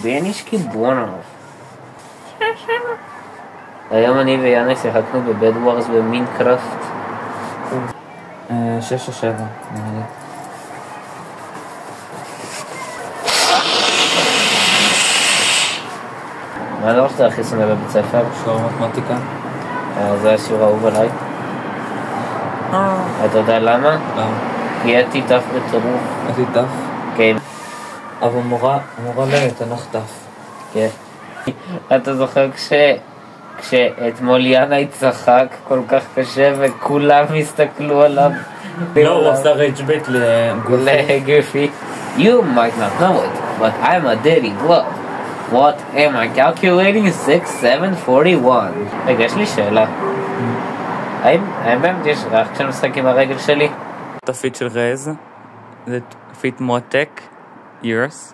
בנישקי בונו. היום אני ויאנה שיחקנו בבד וורס במיינקראפט 6 או 7 נראה לי. מה הדבר שאתה הכי שונא בבית ספר? שיעור מתמטיקה. זה השיעור האהוב עליי. אתה יודע למה? למה? כי הייתי תף בטירוף. הייתי תף? כן. אבל מורה לתנ"ך תף. כן. אתה זוכר כשאתמול יאנה צחק כל כך קשה וכולם הסתכלו עליו? לא, הוא עשה רייג'-בייט לגופי. You might not know it, but I'm a dirty glove. What am I calculating? 6, 7, 41. רגע, יש לי שאלה. האם באמת יש ריח כשאני משחק עם הרגל שלי? הפיט של רז, זה פיט מועתק, yours.